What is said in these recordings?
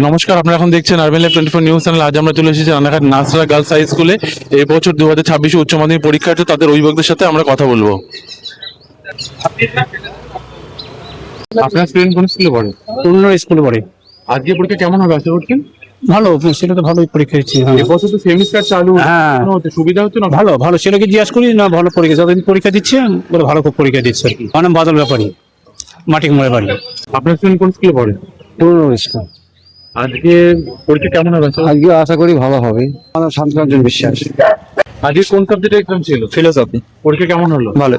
নমস্কার, আপনারা এখন দেখছেন আরবেন লাইভ 24 নিউজ চ্যানেল। আজ আমরা চলে এসেছি রানাঘাট নাসরা গার্লস হাই স্কুলে। এই বছর 2026 উচ্চ মাধ্যমিক পরীক্ষার্থী তাদের অভিভাবকদের সাথে আমরা কথা বলবো। আপনার স্টুডেন্ট কোন স্কুলে পড়ে? অন্য স্কুলে পড়ে। আজকে পরীক্ষা কেমন হবে আশা করছেন? ভালো, সেটা তো ভালোই পরীক্ষা দিচ্ছি। এবছর তো সেমিস্টার চালু, হ্যাঁ। সুবিধা হচ্ছে না? ভালো ভালো, সেটাকে জিজ্ঞাসা করি না। ভালো পরীক্ষা, যতদিন পরীক্ষা দিচ্ছে বলে ভালো খুব পরীক্ষা দিচ্ছে আর কি। মানে বাদল ব্যাপারী, মাটি কুমারের বাড়ি। আপনার স্টুডেন্ট কোন স্কুলে পড়ে? অন্য স্কুল। আজকে পরীক্ষা কেমন হবে? আজকে আশা করি ভালো হবে। আমার শান্তিরঞ্জন বিশ্বাস। আজকে কোন সাবজেক্টে এক্সাম ছিল? ফিলোসফি। পরীক্ষা কেমন হলো? ভালো,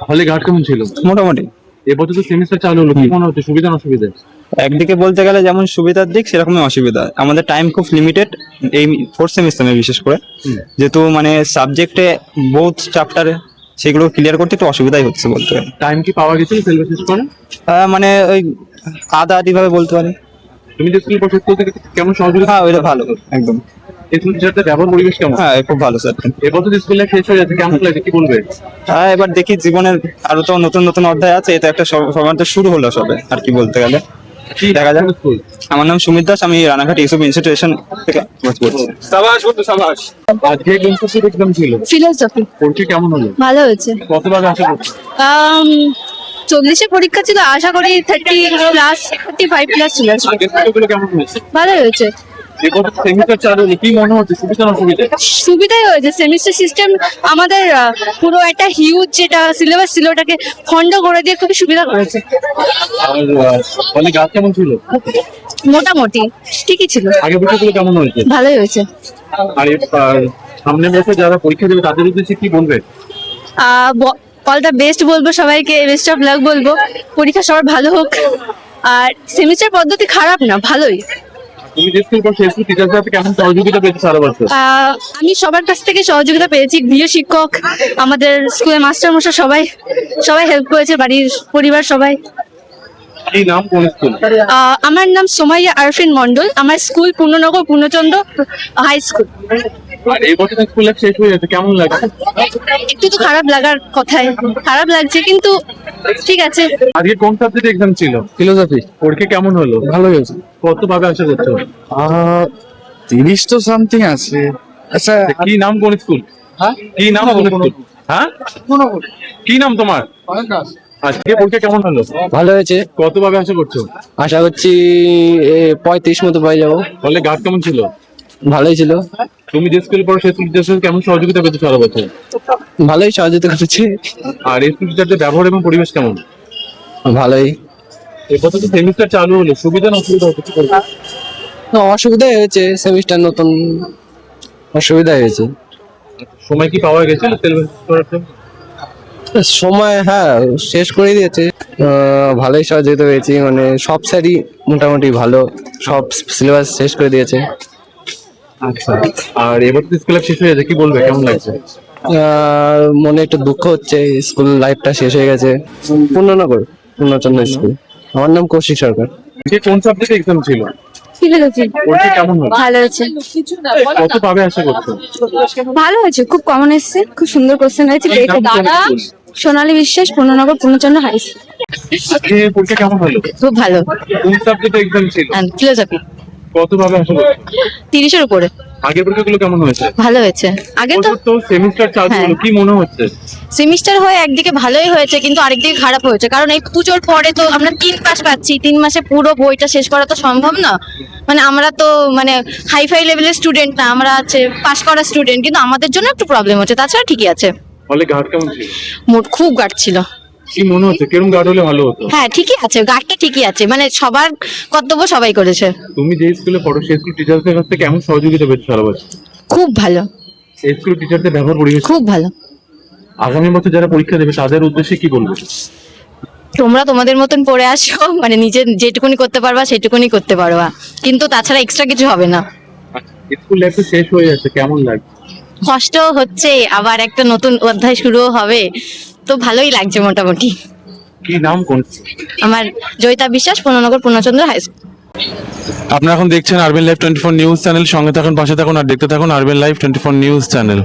হলে ঘাট কেমন ছিল? মোটামুটি। এবছর তো সেমিস্টার চালু হলো, কি মনে হচ্ছে, সুবিধা না অসুবিধা? একদিকে বলতে গেলে যেমন সুবিধার দিক সেরকমই অসুবিধা। আমাদের টাইম খুব লিমিটেড এই ফোর্থ সেমিস্টারে, বিশেষ করে যেহেতু মানে সাবজেক্টে বহুত চ্যাপ্টারে সেগুলো ক্লিয়ার করতে একটু অসুবিধাই হচ্ছে বলতে গেলে। টাইম কি পাওয়া গেছিল সিলেবাস শেষ করে? মানে ওই আধা আধি ভাবে বলতে পারি। তুমি যে স্কুল পড়ছো স্কুল থেকে কেমন সহযোগিতা? হ্যাঁ, ওইটা ভালো একদম। স্কুল টিচারদের ব্যবহার পরিবেশ কেমন? হ্যাঁ, খুব ভালো স্যার। এবছর স্কুল লাইফ শেষ হয়ে যাচ্ছে, কেমন লাগে কি বলবে? হ্যাঁ, এবার দেখি জীবনের আরো তো নতুন নতুন অধ্যায় আছে। এটা একটা সবার তো শুরু হলো সবে আর কি বলতে গেলে। কি দেখা যাক। স্কুল? আমার নাম সুমিত দাস, আমি রানাঘাট ইউসুফ ইনস্টিটিউশন থেকে পড়ছি। সাবাস বন্ধু সাবাস। আজকে কোন সাবজেক্ট এক্সাম ছিল? ফিলোসফি। পরীক্ষা কেমন হলো? ভালো হয়েছে। কতভাবে আশা করছো? 40-এ পরীক্ষা ছিল, আশা করি 30+, 35+ চলে আসবে। আগের পরীক্ষাগুলো কেমন হয়েছে? ভালো হয়েছে। এবছর সেমিস্টার চালু হলো, কি মনে হচ্ছে, সুবিধা না অসুবিধা? সুবিধাই হয়েছে। সেমিস্টার সিস্টেম আমাদের পুরো একটা হিউজ যেটা সিলেবাস ছিল ওটাকে খন্ড করে দিয়ে খুবই সুবিধা করেছে। আর হলে গাছ কেমন ছিল? মোটামুটি ঠিকই ছিল। আগের পরীক্ষাগুলো কেমন হয়েছে? ভালোই হয়েছে। আর সামনে বছর যারা পরীক্ষা দেবে তাদের উদ্দেশ্যে কি বলবে? অল দ্য বেস্ট বলবো সবাইকে, বেস্ট অফ লাক বলবো। পরীক্ষা সবার ভালো হোক। আর সেমিস্টার পদ্ধতি খারাপ না, ভালোই। তুমি যে স্কুল পড়ছো স্কুল টিচারদের সাথে কেমন সহযোগিতা পেয়েছো সারা বছর? আমি সবার কাছ থেকে সহযোগিতা পেয়েছি। গৃহ শিক্ষক, আমাদের স্কুলের মাস্টার মশাই সবাই সবাই হেল্প করেছে, বাড়ির পরিবার সবাই। কি নাম, কোন স্কুল? আমার নাম সোমাইয়া আরফিন মন্ডল। আমার স্কুল পূর্ণনগর পূর্ণচন্দ্র হাই স্কুল। আর এই বছর স্কুল লাইফ শেষ হয়ে যাচ্ছে, কেমন লাগছে? একটু তো খারাপ লাগার কথাই, খারাপ লাগছে কিন্তু ঠিক আছে। আজকে কোন সাবজেক্ট এক্সাম ছিল? ফিলোসফি। পরীক্ষা কেমন হলো? ভালো হয়েছে। কত ভাবে আশা করছো? 30 তো সামথিং আছে। আচ্ছা, কি নাম, কোন স্কুল? হ্যাঁ, কি নাম, কোন স্কুল? হ্যাঁ, কি নাম তোমার? আজকে পরীক্ষা কেমন হলো? ভালো হয়েছে। কত ভাবে আশা করছো? আশা করছি 35 মতো পাই যাবো। বলে গাছ কেমন ছিল? ভালোই ছিল। তুমি যে স্কুল পড়ো সেই স্কুল টিচারদের কেমন সহযোগিতা পেয়েছো সারা বছর? ভালোই সহযোগিতা করেছে। আর এই স্কুল টিচারদের ব্যবহার এবং পরিবেশ কেমন? ভালোই। এবছর তো সেমিস্টার চালু হলো, সুবিধা না অসুবিধা হচ্ছে? অসুবিধাই হয়েছে, সেমিস্টার নতুন অসুবিধা হয়েছে। সময় কি পাওয়া গেছিল সিলেবাস করার জন্য? সময় হ্যাঁ শেষ করে দিয়েছে। ভালোই সহযোগিতা পেয়েছি, মানে সব স্যারই মোটামুটি ভালো, সব সিলেবাস শেষ করে দিয়েছে। আচ্ছা, আর এবার তো স্কুল লাইফ শেষ হয়ে যাচ্ছে, কি বলবে, কেমন লাগছে? মনে একটু দুঃখ হচ্ছে, স্কুল লাইফটা শেষ হয়ে গেছে। পূর্ণনগর পূর্ণচন্দ্র স্কুল। আমার নাম কৌশিক সরকার। যে কোন সাবজেক্টে এক্সাম ছিল? ফিলোসফি। পরীক্ষা কেমন হলো? ভালো হয়েছে। কত পাবে আশা করছো? ভালো হয়েছে, খুব কমন এসছে, খুব সুন্দর কোশ্চেন হয়েছে। এই নাম কোন স্কুল? সোনালী বিশ্বাস, পূর্ণনগর পূর্ণচন্দ্র হাই স্কুল। আজকে পরীক্ষা কেমন হলো? খুব ভালো। কোন সাবজেক্টে এক্সাম ছিল? ফিলোসফি। কত পাবে আশা করছো? 30-এর উপরে। আগের পরীক্ষাগুলো কেমন হয়েছে? ভালো হয়েছে। আগে তো তো সেমিস্টার চালু হলো, কি মনে হচ্ছে? সেমিস্টার হয়ে একদিকে ভালোই হয়েছে কিন্তু আরেকদিকে খারাপ হয়েছে, কারণ এই পুজোর পরে তো আমরা 3 মাস পাচ্ছি। 3 মাসে পুরো বইটা শেষ করা তো সম্ভব না। মানে আমরা তো মানে হাইফাই লেভেলের স্টুডেন্ট না, আমরা আছে পাস করা স্টুডেন্ট, কিন্তু আমাদের জন্য একটু প্রবলেম হচ্ছে, তাছাড়া ঠিকই আছে। হলে গার্ড কেমন ছিল? মোট খুব গার্ড ছিল। কি মনে হচ্ছে, কিরকম গার্ড হলে ভালো হতো? হ্যাঁ ঠিকই আছে, গার্ডটা ঠিকই আছে, মানে সবার কর্তব্য সবাই করেছে। তুমি যে স্কুলে পড়ো সেই স্কুল টিচারদের কাছ থেকে কেমন সহযোগিতা পেয়েছো সারা বছর? খুব ভালো, এই স্কুল টিচারদের ব্যবহার পরিবেশ? খুব ভালো। আগামী বছর যারা পরীক্ষা দেবে তাদের উদ্দেশ্যে কি বলবো? তোমরা তোমাদের মতন পড়ে আসো, মানে নিজে যেটুকুনি করতে পারবা সেটুকুনি করতে পারবা, কিন্তু তাছাড়া এক্সট্রা কিছু হবে না। স্কুল লাইফ শেষ হয়ে যাচ্ছে, কেমন লাগছে? কষ্ট হচ্ছে, আবার একটা নতুন অধ্যায় শুরুও হবে, তো ভালোই লাগছে মোটামুটি। কি নাম, কোন? আমার জয়িতা বিশ্বাস, পূর্ণনগর পূর্ণচন্দ্র হাই স্কুল। আপনারা এখন দেখছেন আরবেন লাইভ 24 নিউজ চ্যানেল। সঙ্গে থাকুন, পাশে থাকুন আর দেখতে থাকুন আরবেন লাইভ 24 নিউজ চ্যানেল।